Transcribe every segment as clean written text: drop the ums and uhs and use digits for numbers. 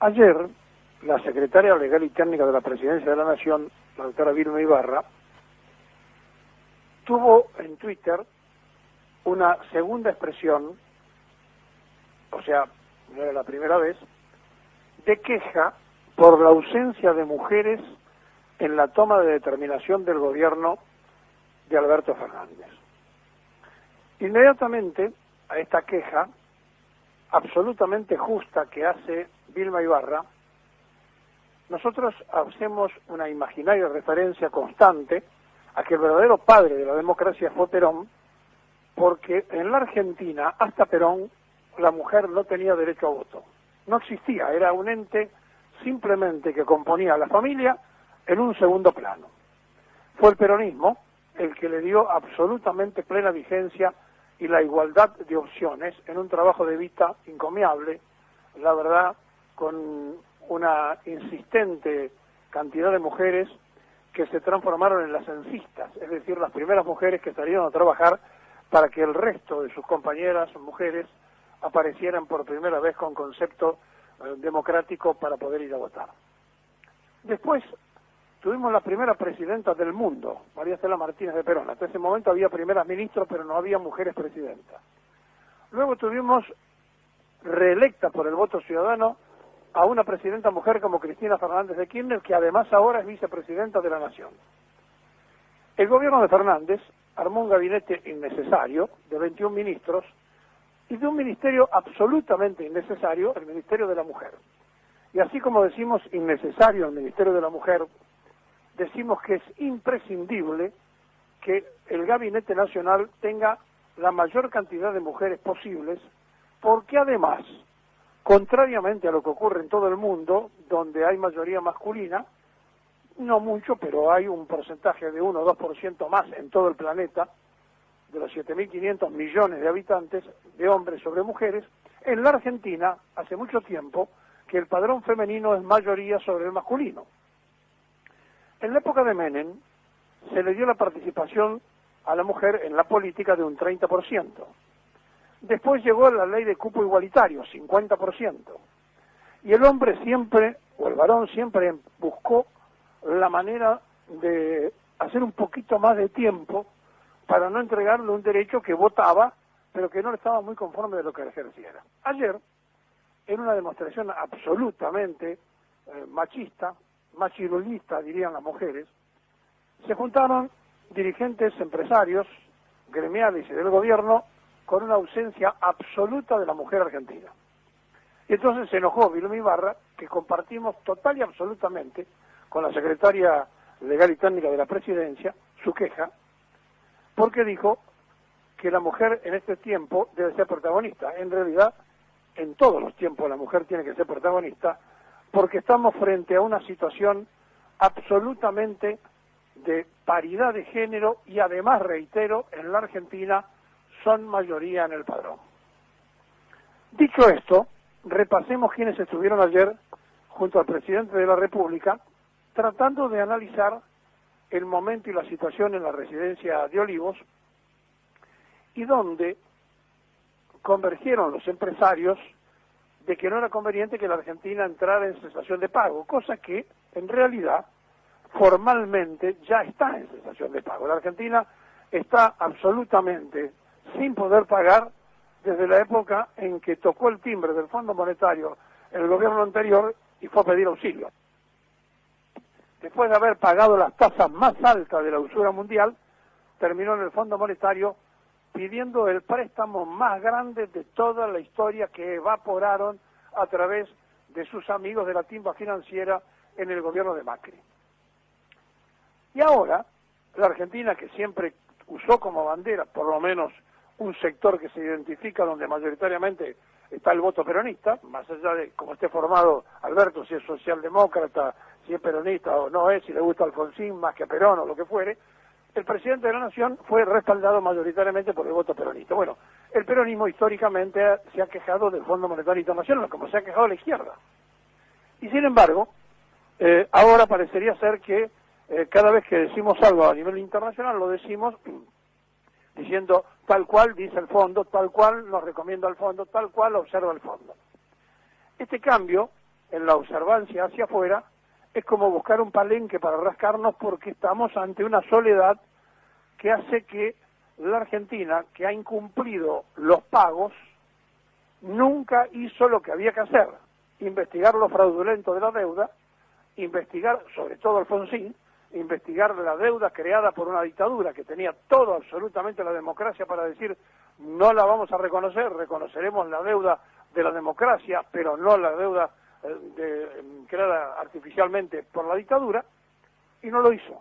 Ayer, la secretaria legal y técnica de la Presidencia de la Nación, la doctora Vilma Ibarra, tuvo en Twitter una segunda expresión, o sea, no era la primera vez, de queja por la ausencia de mujeres en la toma de determinación del gobierno de Alberto Fernández. Inmediatamente a esta queja absolutamente justa que hace Vilma Ibarra, nosotros hacemos una imaginaria referencia constante a que el verdadero padre de la democracia fue Perón, porque en la Argentina, hasta Perón, la mujer no tenía derecho a voto. No existía, era un ente simplemente que componía a la familia en un segundo plano. Fue el peronismo el que le dio absolutamente plena vigencia y la igualdad de opciones en un trabajo de vista encomiable, la verdad, con una insistente cantidad de mujeres que se transformaron en las censistas, es decir, las primeras mujeres que salieron a trabajar para que el resto de sus compañeras mujeres aparecieran por primera vez con concepto democrático para poder ir a votar. Después tuvimos la primera presidenta del mundo, María Estela Martínez de Perón. Hasta ese momento había primeras ministras, pero no había mujeres presidentas. Luego tuvimos reelecta por el voto ciudadano a una presidenta mujer como Cristina Fernández de Kirchner, que además ahora es vicepresidenta de la Nación. El gobierno de Fernández armó un gabinete innecesario de 21 ministros y de un ministerio absolutamente innecesario, el Ministerio de la Mujer. Y así como decimos innecesario el Ministerio de la Mujer, decimos que es imprescindible que el Gabinete Nacional tenga la mayor cantidad de mujeres posibles, porque además, contrariamente a lo que ocurre en todo el mundo, donde hay mayoría masculina, no mucho, pero hay un porcentaje de 1 o 2% más en todo el planeta, de los 7.500 millones de habitantes, de hombres sobre mujeres, en la Argentina, hace mucho tiempo, que el padrón femenino es mayoría sobre el masculino. En la época de Menem, se le dio la participación a la mujer en la política de un 30%. Después llegó la ley de cupo igualitario, 50%. Y el hombre siempre, o el varón siempre buscó la manera de hacer un poquito más de tiempo para no entregarle un derecho que votaba, pero que no estaba muy conforme de lo que ejerciera. Ayer, en una demostración absolutamente machista, machirulista, dirían las mujeres, se juntaron dirigentes empresarios, gremiales y del gobierno, con una ausencia absoluta de la mujer argentina. Y entonces se enojó Vilma Ibarra, que compartimos total y absolutamente con la secretaria legal y técnica de la Presidencia su queja, porque dijo que la mujer en este tiempo debe ser protagonista. En realidad, en todos los tiempos la mujer tiene que ser protagonista, porque estamos frente a una situación absolutamente de paridad de género y además, reitero, en la Argentina son mayoría en el padrón. Dicho esto, repasemos quienes estuvieron ayer junto al presidente de la República tratando de analizar el momento y la situación en la residencia de Olivos, y donde convergieron los empresarios de que no era conveniente que la Argentina entrara en cesación de pago, cosa que en realidad formalmente ya está en cesación de pago. La Argentina está absolutamente sin poder pagar desde la época en que tocó el timbre del Fondo Monetario en el gobierno anterior y fue a pedir auxilio. Después de haber pagado las tasas más altas de la usura mundial, terminó en el Fondo Monetario pidiendo el préstamo más grande de toda la historia, que evaporaron a través de sus amigos de la timba financiera en el gobierno de Macri. Y ahora, la Argentina, que siempre usó como bandera, por lo menos un sector que se identifica donde mayoritariamente está el voto peronista, más allá de cómo esté formado Alberto, si es socialdemócrata, si es peronista o no es, si le gusta Alfonsín más que Perón o lo que fuere, el presidente de la Nación fue respaldado mayoritariamente por el voto peronista. Bueno, el peronismo históricamente se ha quejado del Fondo Monetario Internacional, como se ha quejado la izquierda. Y sin embargo, ahora parecería ser que cada vez que decimos algo a nivel internacional, lo decimos diciendo tal cual dice el fondo, tal cual nos recomienda el fondo, tal cual observa el fondo. Este cambio en la observancia hacia afuera, es como buscar un palenque para rascarnos porque estamos ante una soledad que hace que la Argentina, que ha incumplido los pagos, nunca hizo lo que había que hacer: investigar lo fraudulento de la deuda, investigar, sobre todo Alfonsín, investigar la deuda creada por una dictadura que tenía todo, absolutamente la democracia para decir no la vamos a reconocer, reconoceremos la deuda de la democracia, pero no la deuda creada artificialmente por la dictadura, y no lo hizo.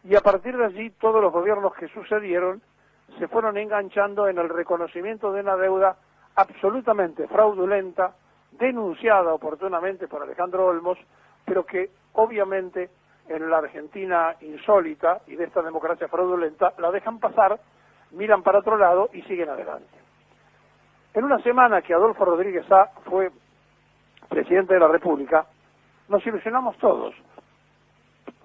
Y a partir de allí todos los gobiernos que sucedieron se fueron enganchando en el reconocimiento de una deuda absolutamente fraudulenta, denunciada oportunamente por Alejandro Olmos, pero que obviamente en la Argentina insólita y de esta democracia fraudulenta la dejan pasar, miran para otro lado y siguen adelante. En una semana que Adolfo Rodríguez Sá fue presidente de la República, nos ilusionamos todos,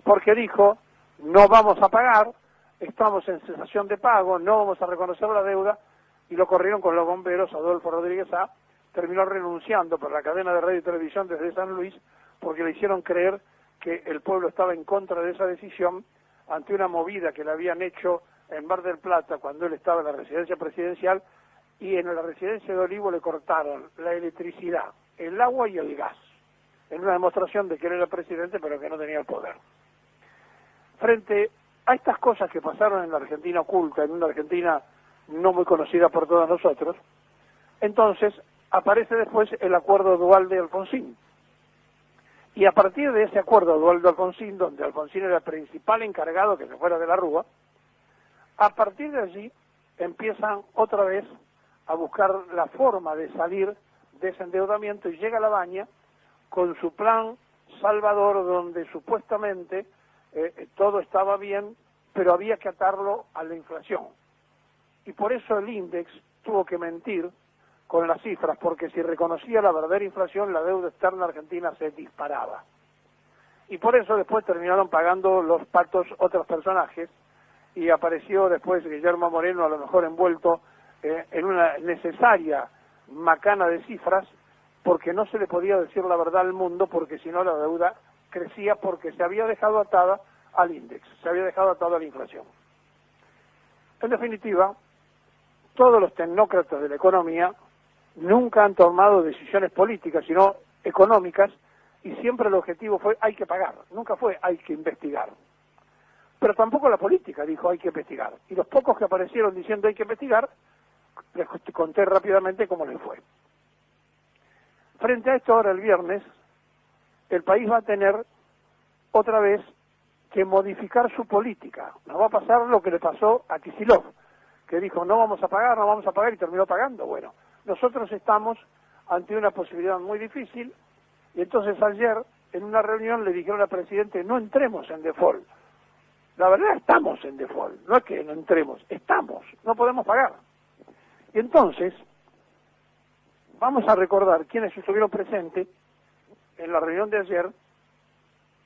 porque dijo: no vamos a pagar, estamos en cesación de pago, no vamos a reconocer la deuda, y lo corrieron con los bomberos. Adolfo Rodríguez Sá terminó renunciando por la cadena de radio y televisión desde San Luis, porque le hicieron creer que el pueblo estaba en contra de esa decisión ante una movida que le habían hecho en Mar del Plata cuando él estaba en la residencia presidencial, y en la residencia de Olivo le cortaron la electricidad, el agua y el gas, en una demostración de que él era presidente pero que no tenía el poder. Frente a estas cosas que pasaron en la Argentina oculta, en una Argentina no muy conocida por todos nosotros, entonces aparece después el acuerdo dual de Alfonsín. Y a partir de ese acuerdo dual de Alfonsín, donde Alfonsín era el principal encargado que se fuera de la Rúa, a partir de allí empiezan otra vez a buscar la forma de salir de ese endeudamiento, y llega Labaña con su plan Salvador, donde supuestamente todo estaba bien, pero había que atarlo a la inflación. Y por eso el INDEX tuvo que mentir con las cifras, porque si reconocía la verdadera inflación, la deuda externa argentina se disparaba. Y por eso después terminaron pagando los patos otros personajes, y apareció después Guillermo Moreno, a lo mejor envuelto en una necesaria macana de cifras, porque no se le podía decir la verdad al mundo, porque si no la deuda crecía, porque se había dejado atada al índice, se había dejado atada a la inflación. En definitiva, todos los tecnócratas de la economía nunca han tomado decisiones políticas, sino económicas, y siempre el objetivo fue hay que pagar, nunca fue hay que investigar. Pero tampoco la política dijo hay que investigar, y los pocos que aparecieron diciendo hay que investigar, les conté rápidamente cómo les fue. Frente a esto, ahora el viernes, el país va a tener otra vez que modificar su política. Nos va a pasar lo que le pasó a Kicillof, que dijo no vamos a pagar, y terminó pagando. Bueno, nosotros estamos ante una posibilidad muy difícil, y entonces ayer en una reunión le dijeron al presidente no entremos en default. La verdad, estamos en default, no es que no entremos, estamos, no podemos pagar. Y entonces vamos a recordar quienes estuvieron presentes en la reunión de ayer: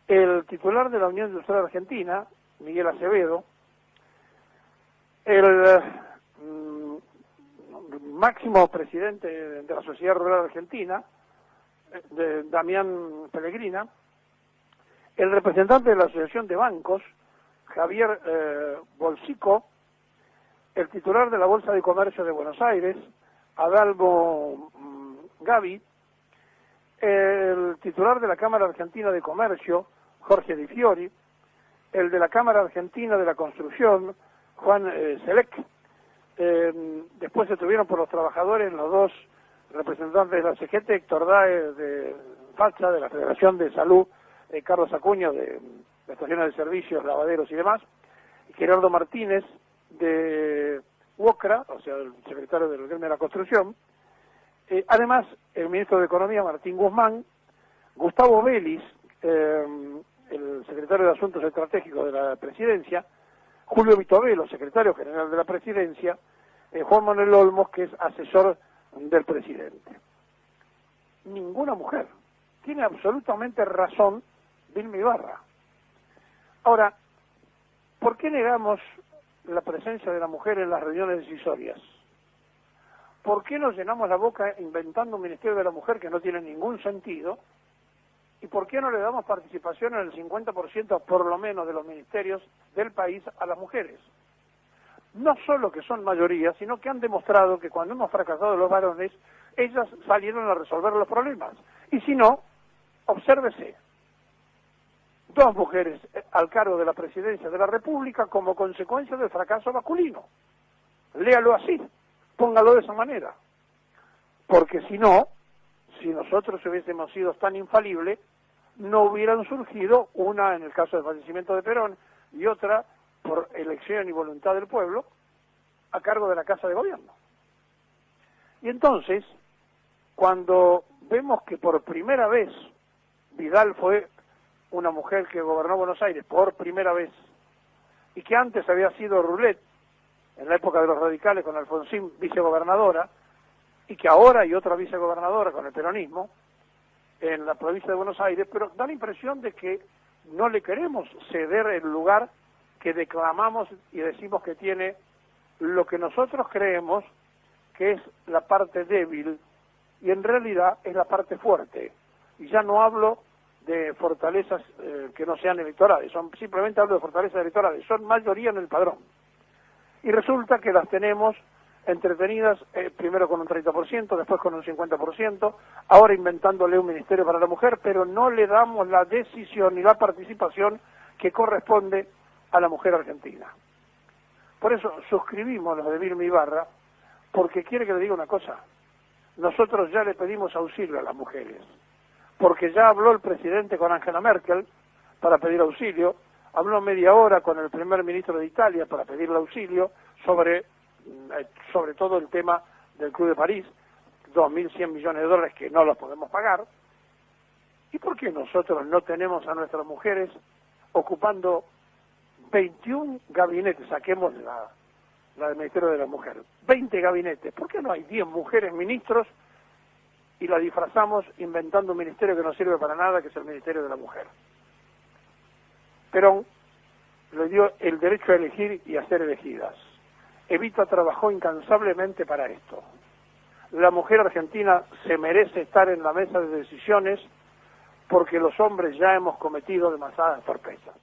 el titular de la Unión Industrial Argentina, Miguel Acevedo, el máximo presidente de la Sociedad Rural Argentina, Damián Pellegrina, el representante de la Asociación de Bancos, Javier Bolsico, el titular de la Bolsa de Comercio de Buenos Aires, Adalbo Gavi, el titular de la Cámara Argentina de Comercio, Jorge Di Fiori, el de la Cámara Argentina de la Construcción, Juan Selec. Después se tuvieron por los trabajadores los dos representantes de la CGT, Héctor Dae de FACHA, de la Federación de Salud, Carlos Acuña de las estaciones de servicios, lavaderos y demás, y Gerardo Martínez de UOCRA, o sea, el secretario del gremio de la construcción. Además, el ministro de Economía, Martín Guzmán, Gustavo Vélez, el secretario de Asuntos Estratégicos de la Presidencia, Julio Vitovelo, secretario general de la Presidencia, Juan Manuel Olmos, que es asesor del presidente. Ninguna mujer. Tiene absolutamente razón Vilma Ibarra. Ahora, ¿por qué negamos la presencia de la mujer en las reuniones decisorias? ¿Por qué nos llenamos la boca inventando un Ministerio de la Mujer que no tiene ningún sentido? ¿Y por qué no le damos participación en el 50% por lo menos de los ministerios del país a las mujeres? No solo que son mayoría, sino que han demostrado que cuando hemos fracasado los varones, ellas salieron a resolver los problemas. Y si no, obsérvese, 2 mujeres al cargo de la presidencia de la República como consecuencia del fracaso masculino. Léalo así, póngalo de esa manera. Porque si no, si nosotros hubiésemos sido tan infalibles, no hubieran surgido, una en el caso del fallecimiento de Perón y otra por elección y voluntad del pueblo, a cargo de la Casa de Gobierno. Y entonces, cuando vemos que por primera vez Vidal fue una mujer que gobernó Buenos Aires por primera vez, y que antes había sido Roulette, en la época de los radicales con Alfonsín, vicegobernadora, y que ahora hay otra vicegobernadora con el peronismo, en la provincia de Buenos Aires, pero da la impresión de que no le queremos ceder el lugar que declamamos y decimos que tiene lo que nosotros creemos que es la parte débil, y en realidad es la parte fuerte. Y ya no hablo de fortalezas que no sean electorales, simplemente hablo de fortalezas electorales, son mayoría en el padrón. Y resulta que las tenemos entretenidas, primero con un 30%, después con un 50%, ahora inventándole un ministerio para la mujer, pero no le damos la decisión ni la participación que corresponde a la mujer argentina. Por eso suscribimos los de Vilma Ibarra, porque quiere que le diga una cosa, nosotros ya le pedimos auxilio a las mujeres, porque ya habló el presidente con Angela Merkel para pedir auxilio, habló media hora con el primer ministro de Italia para pedirle auxilio sobre todo el tema del Club de París, 2.100 millones de dólares que no los podemos pagar. ¿Y por qué nosotros no tenemos a nuestras mujeres ocupando 21 gabinetes? Saquemos la del Ministerio de la Mujer, 20 gabinetes. ¿Por qué no hay 10 mujeres ministros y la disfrazamos inventando un ministerio que no sirve para nada, que es el Ministerio de la Mujer? Perón le dio el derecho a elegir y a ser elegidas. Evita trabajó incansablemente para esto. La mujer argentina se merece estar en la mesa de decisiones porque los hombres ya hemos cometido demasiadas torpezas.